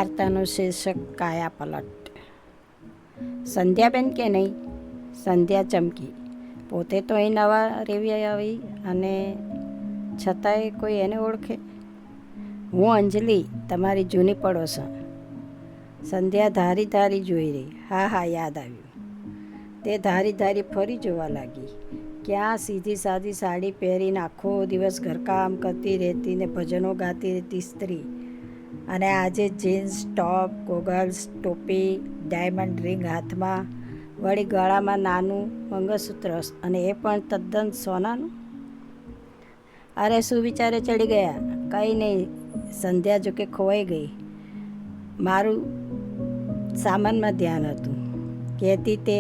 વાર્તાનું શીર્ષક કાયા પલટ. સંધ્યાબેન કે નહીં, સંધ્યા ચમકી. પોતે તો અહીં નવા રેવી આવી અને છતાંય કોઈ એને ઓળખે. હું અંજલિ, તમારી જૂની પડોશણ. સંધ્યા ધારી ધારી જોઈ રહી. હા, યાદ આવ્યું. તે ધારી ધારી ફરી જોવા લાગી. ક્યાં સીધી સાદી સાડી પહેરીને આખો દિવસ ઘરકામ કરતી રહેતી ને ભજનો ગાતી રહેતી સ્ત્રી, અને આજે જીન્સ ટોપ, ગોગલ્સ, ટોપી, ડાયમંડ રિંગ હાથમાં, વળી ગળામાં નાનું મંગળસૂત્ર, અને એ પણ તદ્દન સોનાનું. અરે શું વિચારે ચડી ગયા? કંઈ નહીં. સંધ્યા જોકે ખોવાઈ ગઈ. મારું સામાનમાં ધ્યાન હતું કહેતી તે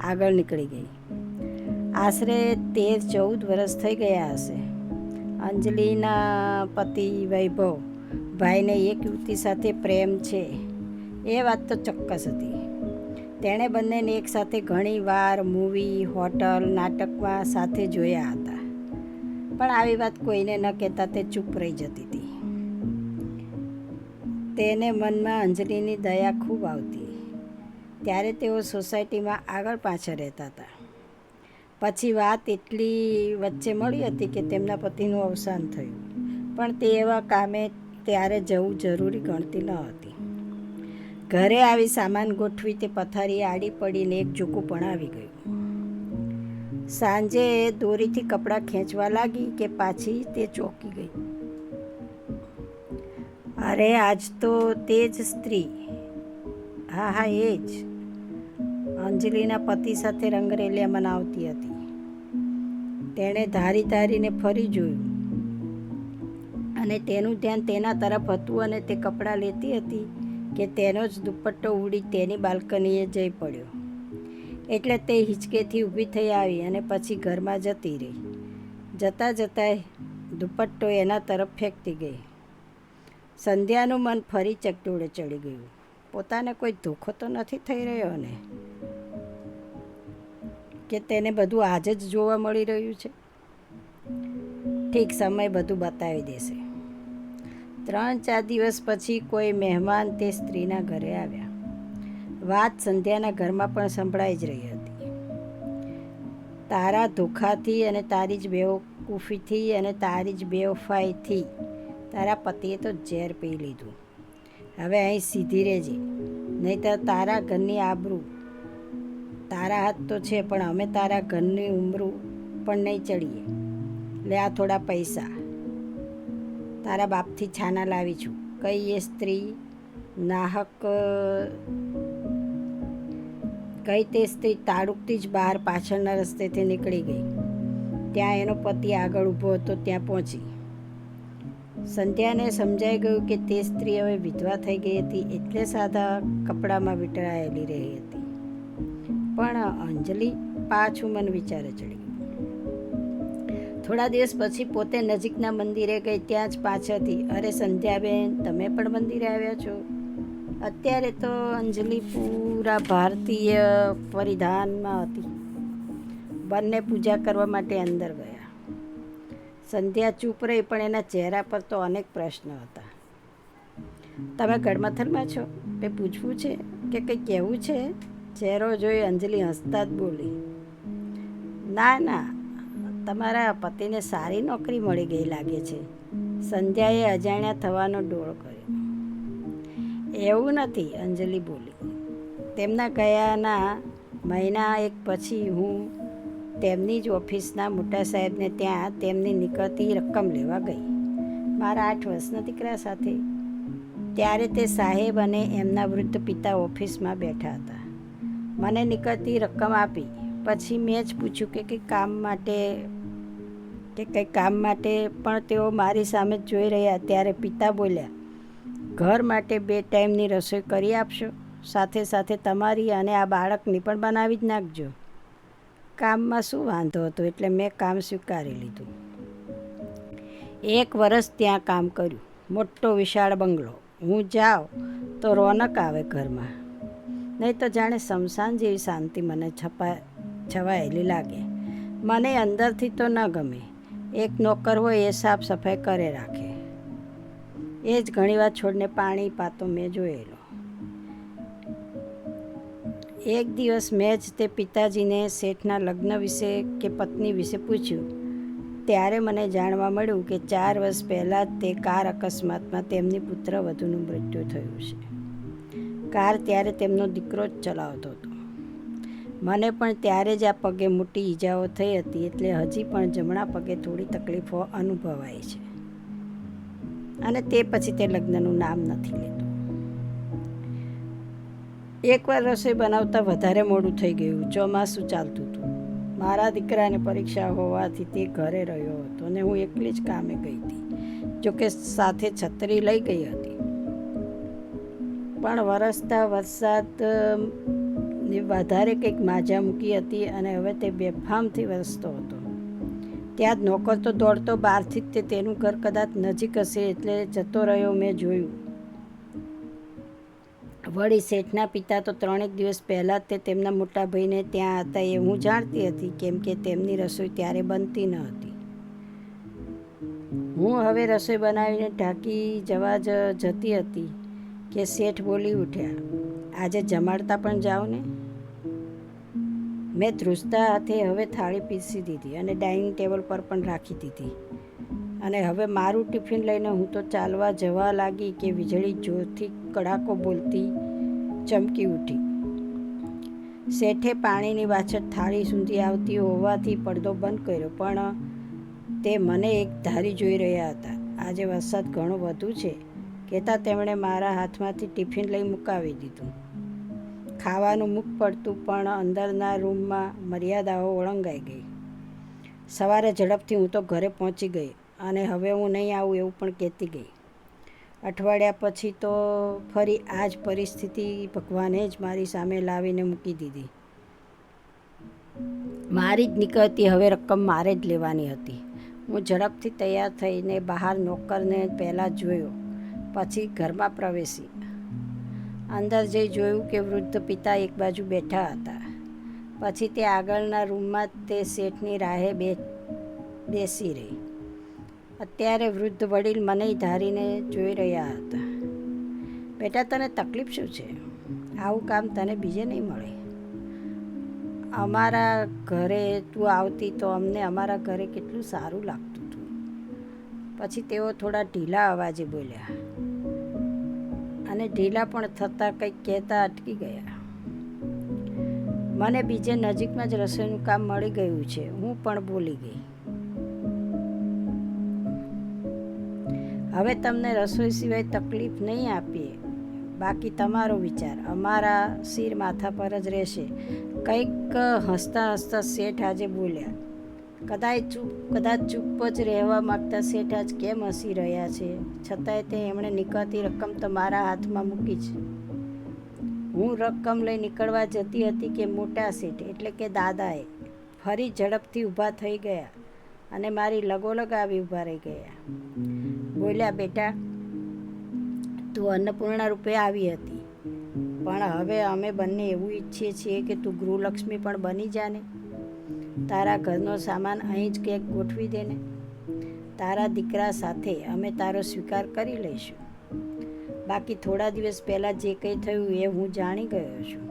આગળ નીકળી ગઈ. આશરે 13-14 વર્ષ થઈ ગયા હશે. અંજલિના પતિ વૈભવ ભાઈને એક યુવતી સાથે પ્રેમ છે, એ વાત તો ચોક્કસ હતી. તેણે બંનેને એકસાથે ઘણી વાર મૂવી, હોટલ, નાટકમાં સાથે જોયા હતા, પણ આવી વાત કોઈને ન કહેતા તે ચૂપ રહી જતી હતી. તેને મનમાં અંજલિની દયા ખૂબ આવતી. ત્યારે તેઓ સોસાયટીમાં આગળ પાછળ રહેતા હતા. પછી વાત એટલી વચ્ચે મળી હતી કે તેમના પતિનું અવસાન થયું, પણ તે એવા કામે ત્યારે જવું જરૂરી ગણતી ન હતી. ઘરે આવી સામાન ગોઠવી તે પથારી આડી પડીને એક ઝૂકું પણ આવી ગયું. સાંજે દોરીથી કપડાં ખેંચવા લાગી કે પાછી તે ચોંકી ગઈ. અરે આજ તો તે જ સ્ત્રી. હા, એ જ. અંજલિના પતિ સાથે રંગરેલિયા મનાવતી હતી. તેણે ધારી ધારીને ફરી જોયું અને તેનું ધ્યાન તેના તરફ હતું, અને તે કપડાં લેતી હતી કે તેનો જ દુપટ્ટો ઉડી તેની બાલ્કનીએ જઈ પડ્યો. એટલે તે હિંચકેથી ઊભી થઈ આવી અને પછી ઘરમાં જતી રહી. જતાં જતાં દુપટ્ટો એના તરફ ફેંકતી ગઈ. સંધ્યાનું મન ફરી ચકડોળે ચડી ગયું. પોતાને કોઈ ધોખો તો નથી થઈ રહ્યો ને, કે તેને બધું આજે જ જોવા મળી રહ્યું છે? ઠીક, સમય બધું બતાવી દેશે. 3-4 દિવસ પછી કોઈ મહેમાન તે સ્ત્રીના ઘરે આવ્યા. વાત સંધ્યાના ઘરમાં પણ સંભળાઈ જ રહી હતી. તારા ધોખાથી અને તારી જ બેવકૂફીથી અને તારી જ બેવફાઈથી તારા પતિએ તો ઝેર પી લીધું. હવે અહીં સીધી રહેજે, નહીંતર તારા ઘરની આબરૂ. તારા હાથ તો છે, પણ અમે તારા ઘરની ઉંમરું પણ નહીં ચડીએ. લે આ થોડા પૈસા, તારા બાપથી છાના લાવી છું. કઈ એ સ્ત્રી નાહક કઈ તે સ્ત્રી તાડુકતી જ બહાર પાછળના રસ્તેથી નીકળી ગઈ. ત્યાં એનો પતિ આગળ ઊભો હતો, ત્યાં પહોંચી. સંધ્યાને સમજાઈ ગયું કે તે સ્ત્રી હવે વિધવા થઈ ગઈ હતી, એટલે સાદા કપડામાં વીંટળાયેલી રહી હતી. પણ અંજલિ પાછું મન વિચારે ચડી ગયું. થોડા દિવસ પછી પોતે નજીકના મંદિરે ગઈ. ત્યાં જ પાછળથી, અરે સંધ્યાબેન, તમે પણ મંદિરે આવ્યા છો? અત્યારે તો અંજલિ પૂરા ભારતીય પરિધાનમાં હતી. બંને પૂજા કરવા માટે અંદર ગયા. સંધ્યા ચૂપ રહી, પણ એના ચહેરા પર તો અનેક પ્રશ્નો હતા. તમે ગડમથલમાં છો? તે પૂછવું છે કે કંઈ કહેવું છે? ચહેરો જોઈ અંજલિ હસતા જ બોલી, ના, તમારા પતિને સારી નોકરી મળી ગઈ લાગે છે. સંધ્યાએ અજાણ્યા થવાનો ડોળ કર્યો. એવું નથી, અંજલિ બોલી. તેમના ગયાના મહિના એક પછી હું તેમની જ ઓફિસના મોટા સાહેબને ત્યાં તેમની નીકળતી રકમ લેવા ગઈ, મારા 8 વર્ષના દીકરા સાથે. ત્યારે તે સાહેબ અને એમના વૃદ્ધ પિતા ઓફિસમાં બેઠા હતા. મને નીકળતી રકમ આપી. પછી મેં જ પૂછ્યું કે કંઈ કામ માટે, પણ તેઓ મારી સામે જ જોઈ રહ્યા. ત્યારે પિતા બોલ્યા, ઘર માટે 2 ટાઈમની રસોઈ કરી આપશો, સાથે સાથે તમારી અને આ બાળકની પણ બનાવી જ નાખજો. કામમાં શું વાંધો હતો, એટલે મેં કામ સ્વીકારી લીધું. 1 વર્ષ ત્યાં કામ કર્યું. મોટો વિશાળ બંગલો. હું જાઉં તો રોનક આવે ઘરમાં, નહીં તો જાણે સ્મશાન જેવી શાંતિ મને છવાયેલી લાગે. મને અંદરથી તો ન ગમે. એક નોકર હોય એ સાફ સફાઈ કરે રાખે. એ જ ઘણીવાર છોડને પાણી પાતો મેં જોયેલો. એક દિવસ મેં જ તે પિતાજીને શેઠના લગ્ન વિશે કે પત્ની વિશે પૂછ્યું. ત્યારે મને જાણવા મળ્યું કે 4 વર્ષ પહેલાં જ તે કાર અકસ્માતમાં તેમની પુત્ર વધુનું મૃત્યુ થયું છે. કાર ત્યારે તેમનો દીકરો જ ચલાવતો હતો. મને પણ ત્યારે જ આ પગે મોટી ઈજાઓ થઈ હતી, એટલે હજી પણ જમણા પગે થોડી તકલીફો અનુભવાય છે. અને તે પછી તે લગ્નનું નામ નથી લેતો. એકવાર રસોઈ બનાવતા વધારે મોડું થઈ ગયું. ચોમાસું ચાલતું હતું. મારા દીકરાને પરીક્ષા હોવાથી તે ઘરે રહ્યો હતો અને હું એકલી જ કામે ગઈ હતી. જોકે સાથે છત્રી લઈ ગઈ હતી, પણ વરસતા વરસાદ વધારે કંઈક માજા મૂકી હતી અને હવે તે બેફામથી વરસતો હતો. ત્યાં જ નોકર તો દોડતો બહારથી જ તેનું ઘર કદાચ નજીક હશે એટલે જતો રહ્યો. મેં જોયું. વળી શેઠના પિતા તો 3 દિવસ પહેલાં જ તે તેમના મોટા ભાઈને ત્યાં હતા એ હું જાણતી હતી, કેમ કે તેમની રસોઈ ત્યારે બનતી ન હતી. હું હવે રસોઈ બનાવીને ઢાંકી જવા જતી હતી કે શેઠ બોલી ઉઠ્યા, આજે જમાડતા પણ જાઓ ને. મેં ધ્રુજતા હાથે હવે થાળી પીરસી દીધી અને ડાઇનિંગ ટેબલ પર પણ રાખી દીધી. અને હવે મારું ટિફિન લઈને હું તો ચાલવા જવા લાગી કે વીજળી જોરથી કડાકો બોલતી ચમકી ઉઠી. શેઠે પાણીની વાછટ થાળી સુધી આવતી હોવાથી પડદો બંધ કર્યો, પણ તે મને એક ધારી જોઈ રહ્યા હતા. આજે વરસાદ ઘણો વધુ છે કહેતાં તેમણે મારા હાથમાંથી ટિફિન લઈ મુકાવી દીધું. ખાવાનું મુખ પડતું, પણ અંદરના રૂમમાં મર્યાદાઓ ઓળંગાઈ ગઈ. સવારે ઝડપથી હું તો ઘરે પહોંચી ગઈ અને હવે હું નહીં આવું એવું પણ કહેતી ગઈ. અઠવાડિયા પછી તો ફરી આ જ પરિસ્થિતિ ભગવાને જ મારી સામે લાવીને મૂકી દીધી. મારી જ નીકળતી હવે રકમ મારે જ લેવાની હતી. હું ઝડપથી તૈયાર થઈને બહાર નોકરને પહેલાં જોયો, પછી ઘરમાં પ્રવેશી. અંદર જઈ જોયું કે વૃદ્ધ પિતા એક બાજુ બેઠા હતા. પછી તે આગળના રૂમમાં તે શેઠની રાહે બેસી રહી. અત્યારે વૃદ્ધ વડીલ મને ધારીને જોઈ રહ્યા હતા. બેટા, તને તકલીફ શું છે? આવું કામ તને બીજે નહીં મળે. અમારા ઘરે તું આવતી તો અમને અમારા ઘરે કેટલું સારું લાગતું હતું. પછી તેઓ થોડા ઢીલા અવાજે બોલ્યા અને ઢીલા પણ થતાં કંઈક કહેતા અટકી ગયા. મને બીજે નજીકમાં જ રસોઈનું કામ મળી ગયું છે. હું પણ બોલી ગઈ. હવે તમને રસોઈ સિવાય તકલીફ નહીં આપીએ, બાકી તમારો વિચાર અમારા સિર માથા પર જ રહેશે. કંઈક હસતા હસતા શેઠ આજે બોલ્યા. કદાચ ચૂપ જ રહેવા માગતા શેઠ આજ કેમ હસી રહ્યા છે, છતાંય તે એમણે નીકળતી રકમ તો મારા હાથમાં મૂકી જ. હું રકમ લઈ નીકળવા જતી હતી કે મોટા શેઠ એટલે કે દાદાએ ફરી ઝડપથી ઊભા થઈ ગયા અને મારી લગોલગ આવી ઊભા રહી ગયા. બોલ્યા, બેટા, તું અન્નપૂર્ણા રૂપે આવી હતી, પણ હવે અમે બંને એવું ઈચ્છીએ છીએ કે તું ગૃહલક્ષ્મી પણ બની જાને. તારા ઘરનો સામાન અહીં જ ક્યાંક ગોઠવી દેને. તારા દીકરા સાથે અમે તારો સ્વીકાર કરી લઈશું. બાકી થોડા દિવસ પહેલાં જે કંઈ થયું એ હું જાણી ગયો છું.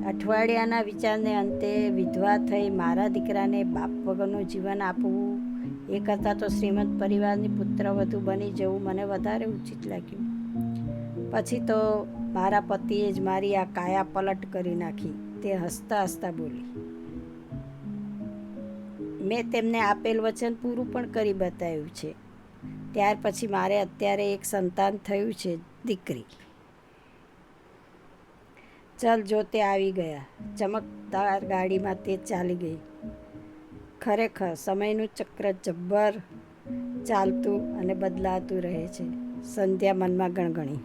અઠવાડિયાના વિચારને અંતે વિધવા થઈ મારા દીકરાને બાપ વગરનું જીવન આપવું એ કરતાં તો શ્રીમંત પરિવારની પુત્રવધુ બની જવું મને વધારે ઉચિત લાગ્યું. પછી તો મારા પતિએ જ મારી આ કાયા પલટ કરી નાખી. તે હસતા હસતા બોલી. મેં તેમને આપેલ વચન પૂરું પણ કરી બતાવ્યું છે. ત્યાર પછી મારે અત્યારે એક સંતાન થયું છે, દીકરી. ચલ જો, તે આવી ગયા. ચમકદાર ગાડીમાં તે ચાલી ગઈ. ખરેખર સમયનું ચક્ર જબ્બર ચાલતું અને બદલાતું રહે છે. સંધ્યા મનમાં ગણગણી.